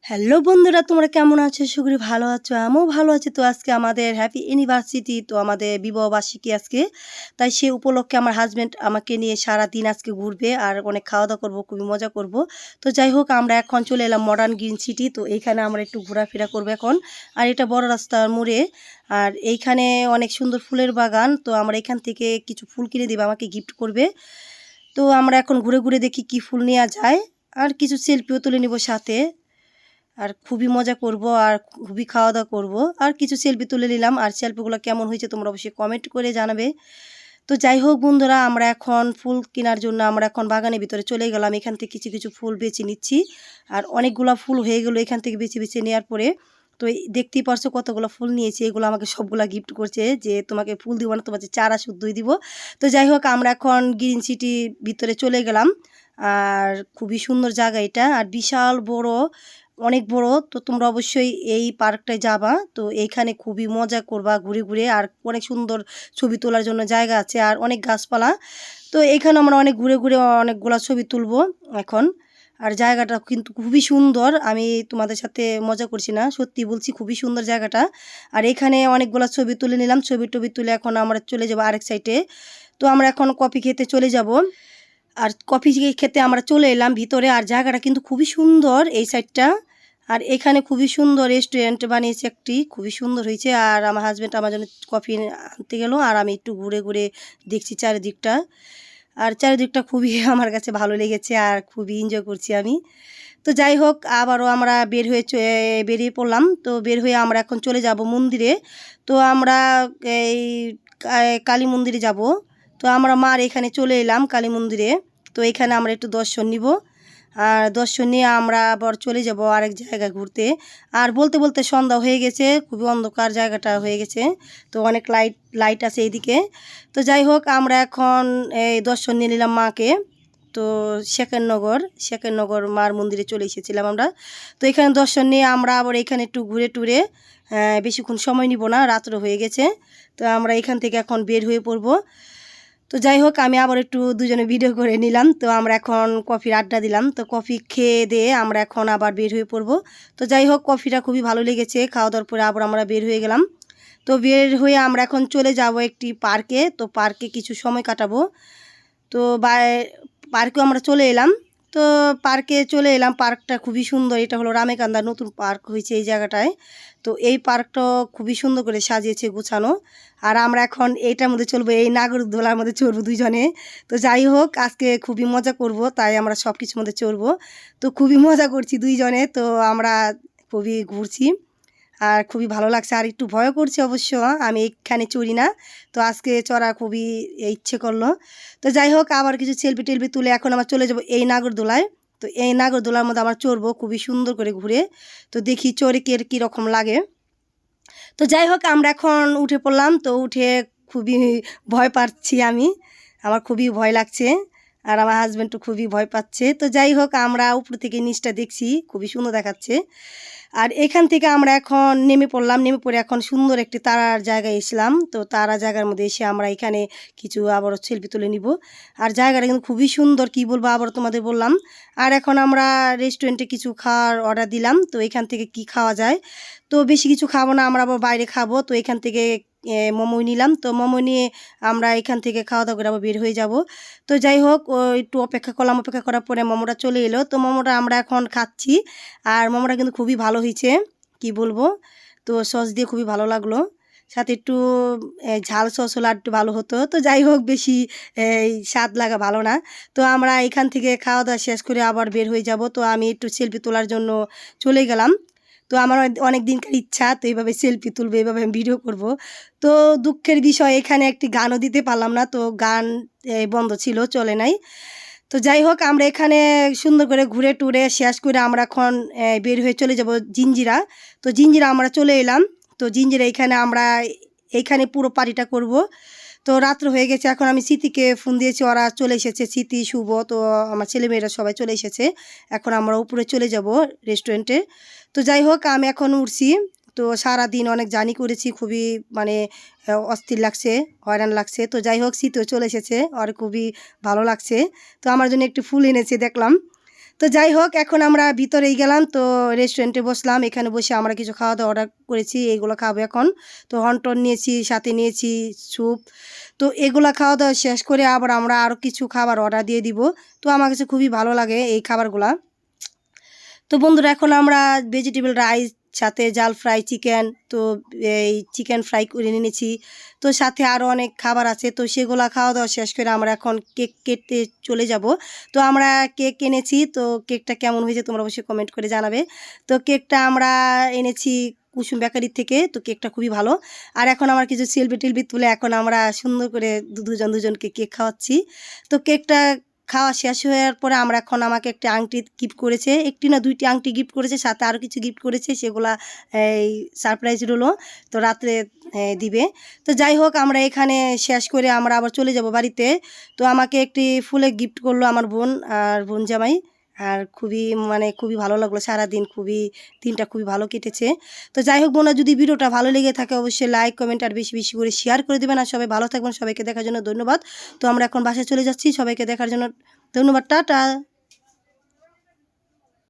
Hello বন্ধুরা, তোমরা কেমন আছো? আশা করি ভালো আছো, আমিও ভালো আছি। তো আজকে আমাদের হ্যাপি ইউনিভার্সিটি, তো আমাদের বিবাহবার্ষিকী আজকে। তাই সে উপলক্ষে আমার হাজব্যান্ড আমাকে নিয়ে সারাদিন আজকে ঘুরবে আর অনেক খাওয়া দাওয়া করবো, খুবই মজা করব। তো যাই হোক, আমরা এখন চলে এলাম মডার্ন গ্রিন সিটি। তো এইখানে আমরা একটু ঘোরাফেরা করবো এখন। আর এটা বড় রাস্তার মোড়ে। আর এইখানে অনেক সুন্দর ফুলের বাগান। তো আমরা এখান থেকে কিছু ফুল কিনে দেবে, আমাকে গিফট করবে। তো আমরা এখন ঘুরে ঘুরে দেখি কি ফুল নেওয়া যায়। আর কিছু সেলফিও তুলে নিব সাথে। আর খুবই মজা করব আর খুবই খাওয়া দাওয়া করব। আর কিছু সেলফি তুলে নিলাম। আর সেলফিগুলো কেমন হয়েছে তোমরা অবশ্যই কমেন্ট করে জানাবে। তো যাই হোক বন্ধুরা, আমরা এখন ফুল কেনার জন্য আমরা এখন বাগানের ভিতরে চলে গেলাম। এখান থেকে কিছু কিছু ফুল বেছে নিচ্ছি। আর অনেকগুলো ফুল হয়ে গেলো এখান থেকে বেছে বেছে নেওয়ার পরে। তো দেখতেই পারছো কতগুলো ফুল নিয়েছি। এগুলো আমাকে সবগুলা গিফট করছে যে তোমাকে ফুল দিব না, তোমাকে চারা শুদ্ধই দিব। তো যাই হোক, আমরা এখন গ্রিন সিটি ভিতরে চলে গেলাম। আর খুবই সুন্দর জায়গা এটা, আর বিশাল বড়, অনেক বড়। তো তোমরা অবশ্যই এই পার্কটায় যাবা। তো এইখানে খুবই মজা করবা ঘুরে ঘুরে। আর অনেক সুন্দর ছবি তোলার জন্য জায়গা আছে আর অনেক গাছপালা। তো এখানে আমরা অনেক ঘুরে ঘুরে অনেকগুলো ছবি তুলবো এখন। আর জায়গাটা কিন্তু খুবই সুন্দর, আমি তোমাদের সাথে মজা করছি না, সত্যি বলছি, খুবই সুন্দর জায়গাটা। আর এখানে অনেকগুলো ছবি তুলে নিলাম। ছবি টবি তুলে এখন আমরা চলে যাবো আরেক সাইডে। তো আমরা এখন কফি খেতে চলে যাব। আর কফি খেতে আমরা চলে এলাম ভিতরে। আর জায়গাটা কিন্তু খুবই সুন্দর এই সাইডটা। আর এখানে খুবই সুন্দর রেস্টুরেন্ট বানিয়েছে একটি, খুবই সুন্দর হয়েছে। আর আমার হাজব্যান্ড আমার জন্য কফি আনতে গেল। আর আমি একটু ঘুরে ঘুরে দেখছি চারিদিকটা। আর চারিদিকটা খুবই আমার কাছে ভালো লেগেছে আর খুবই এনজয় করছি আমি। তো যাই হোক, আবারও আমরা বেরিয়ে পড়লাম। তো বের হয়ে আমরা এখন চলে যাব মন্দিরে। তো আমরা এই কালী মন্দিরে যাব। তো আমরা মার এখানে চলে এলাম কালী মন্দিরে। তো এখানে আমরা একটু দর্শন নিব। আর দর্শন নিয়ে আমরা আবার চলে যাব আরেক জায়গায় ঘুরতে। আর বলতে বলতে সন্ধ্যা হয়ে গেছে, খুবই অন্ধকার জায়গাটা হয়ে গেছে। তো অনেক লাইট আছে এইদিকে। তো যাই হোক, আমরা এখন এই দর্শন নিয়ে নিলাম মাকে। তো শেখেরনগর মার মন্দিরে চলে এসেছিলাম আমরা। তো এখানে দর্শন নিয়ে আমরা আবার এখানে একটু ঘুরে টুরে বেশিক্ষণ সময় নিব না, রাত্র হয়ে গেছে। তো আমরা এখান থেকে এখন বের হয়ে পড়ব। তো যাই হোক, আমি আবার একটু দুজনে ভিডিও করে নিলাম। তো আমরা এখন কফির আড্ডা দিলাম। তো কফি খেয়ে দিয়ে আমরা এখন আবার বের হয়ে পড়ব। তো যাই হোক, কফিটা খুবই ভালো লেগেছে। খাওয়া দাওয়ার পরে আবার আমরা বের হয়ে গেলাম। তো বের হয়ে আমরা এখন চলে যাব একটি পার্কে। তো পার্কে কিছু সময় কাটাবো। তো পার্কেও আমরা চলে এলাম। তো পার্কে চলে এলাম, পার্কটা খুবই সুন্দর। এটা হলো রামেকান্দার নতুন পার্ক হয়েছে এই জায়গাটায়। তো এই পার্কটা খুবই সুন্দর করে সাজিয়েছে, গোছানো। আর আমরা এখন এইটার মধ্যে চলবো, এই নাগরদোলার মধ্যে চড়বো দুজনে। তো যাই হোক, আজকে খুবই মজা করব, তাই আমরা সব কিছুর মধ্যে চড়বো। তো খুবই মজা করছি দুইজনে। তো আমরা খুবই ঘুরছি আর খুবই ভালো লাগছে। আর একটু ভয় করছে অবশ্য, আমি এখানে চড়ি না। তো আজকে চড়া খুবই ইচ্ছে করলো। তো যাই হোক, আবার কিছু সেলফি টেলফি তুলে এখন আমরা চলে যাব এই নাগরদোলায়। তো এই নাগরদোলার মধ্যে আমরা চড়বো খুবই সুন্দর করে ঘুরে। তো দেখি চড়ে কীরকম লাগে। তো যাই হোক, আমরা এখন উঠে পড়লাম। তো উঠে খুবই ভয় পাচ্ছি আমি, আমার খুবই ভয় লাগছে। আর আমার হাজব্যান্ডও খুবই ভয় পাচ্ছে। তো যাই হোক, আমরা উপর থেকে নিচটা দেখছি, খুবই সুন্দর দেখাচ্ছে। আর এখান থেকে আমরা এখন নেমে পড়লাম। নেমে পড়ে এখন সুন্দর একটি তারার জায়গায় এসলাম। তো তারা জায়গার মধ্যে এসে আমরা এখানে কিছু আবার সেলফি তুলে নিব। আর জায়গাটা কিন্তু খুবই সুন্দর, কি বলবো, আবার তোমাদের বললাম। আর এখন আমরা রেস্টুরেন্টে কিছু খাওয়ার অর্ডার দিলাম। তো এখান থেকে কি খাওয়া যায়। তো বেশি কিছু খাবো না, আমরা আবার বাইরে খাবো। তো এখান থেকে মোমো নিলাম। তো মোমো নিয়ে আমরা এখান থেকে খাওয়া দাওয়া করে আবার বের হয়ে যাব। তো যাই হোক, একটু অপেক্ষা করলাম। অপেক্ষা করার পরে মোমোটা চলে এলো। তো মোমোটা আমরা এখন খাচ্ছি। আর মোমোটা কিন্তু খুবই ভালো হয়েছে, কি বলবো। তো সস দিয়ে খুবই ভালো লাগলো। সাথে একটু ঝাল সস হলে আর একটু ভালো হতো। তো যাই হোক, বেশি স্বাদ লাগা ভালো না। তো আমরা এখান থেকে খাওয়া দাওয়া শেষ করে আবার বের হয়ে যাব। তো আমি একটু সেলফি তোলার জন্য চলে গেলাম। তো আমার অনেক দিনকার ইচ্ছা, তো এইভাবে সেলফি তুলবো, এইভাবে আমি ভিডিও করব। তো দুঃখের বিষয়, এখানে একটি গানও দিতে পারলাম না। তো গান বন্ধ ছিল, চলে নাই। তো যাই হোক, আমরা এখানে সুন্দর করে ঘুরে টুরে শেষ করে আমরা এখন বের হয়ে চলে যাব জিঞ্জিরা। তো জিঞ্জিরা আমরা চলে এলাম। তো জিঞ্জিরা এইখানে পুরো পার্টিটা করব। তো রাত্র হয়ে গেছে, এখন আমি স্মৃতিকে ফোন দিয়েছি, ওরা চলে এসেছে, স্মৃতি, শুভ, তো আমার ছেলেমেয়েরা সবাই চলে এসেছে। এখন আমরা উপরে চলে যাব রেস্টুরেন্টে। তো যাই হোক, আমি এখন উঠছি। তো সারাদিন অনেক জার্নি করেছি, খুবই মানে অস্থির লাগছে, হয়রান লাগছে। তো যাই হোক, শীতও চলে এসেছে, আর খুবই ভালো লাগছে। তো আমার জন্য একটু ফুল এনেছে দেখলাম। তো যাই হোক এখন আমরা ভিতরেই গেলাম, তো রেস্টুরেন্টে বসলাম, এখানে বসে আমরা কিছু খাওয়া দাওয়া অর্ডার করেছি, এইগুলো খাবো এখন। তো হন্টন নিয়েছি, সাথে নিয়েছি স্যুপ। তো এগুলা খাওয়া দাওয়া শেষ করে আবার আমরা আরও কিছু খাবার অর্ডার দিয়ে দিব। তো আমার কাছে খুবই ভালো লাগে এই খাবারগুলা। তো বন্ধুরা এখন আমরা ভেজিটেবল রাইস সাথে জাল ফ্রাই চিকেন, তো এই চিকেন ফ্রাই করে নিয়েছি। তো সাথে আরও অনেক খাবার আছে, তো সেগুলো খাওয়া দাওয়া শেষ করে আমরা এখন কেক কেটে চলে যাব। তো আমরা কেক এনেছি, তো কেকটা কেমন হয়েছে তোমরা অবশ্যই কমেন্ট করে জানাবে। তো কেকটা আমরা এনেছি কুসুম বেকারির থেকে, তো কেকটা খুবই ভালো। আর এখন আমার কিছু সেলফি টেলফি তুলে এখন আমরা সুন্দর করে দুজনকে কেক খাওয়াচ্ছি। তো কেকটা খাওয়া শেষ হওয়ার পরে আমরা এখন আমাকে একটা আংটি গিফট করেছে, একটি না দুইটি আংটি গিফট করেছে, সাথে আরও কিছু গিফট করেছে, সেগুলা এই সারপ্রাইজ রইলো, তো রাত্রে দিবে। তো যাই হোক আমরা এখানে শেষ করে আমরা আবার চলে যাব বাড়িতে। তো আমাকে একটি ফুলে গিফট করলো আমার বোন আর বোন জামাই, আর খুবই ভালো লাগলো, সারাদিন দিনটা খুবই ভালো কেটেছে। তো যাই হোক বোনা, যদি ভিডিওটা ভালো লেগে থাকে অবশ্যই লাইক কমেন্ট আর বেশি বেশি করে শেয়ার করে দেবেন। আর সবাই ভালো থাকবেন, সবাইকে দেখার জন্য ধন্যবাদ। তো আমরা এখন বাসায় চলে যাচ্ছি, সবাইকে দেখার জন্য ধন্যবাদ, টাটা।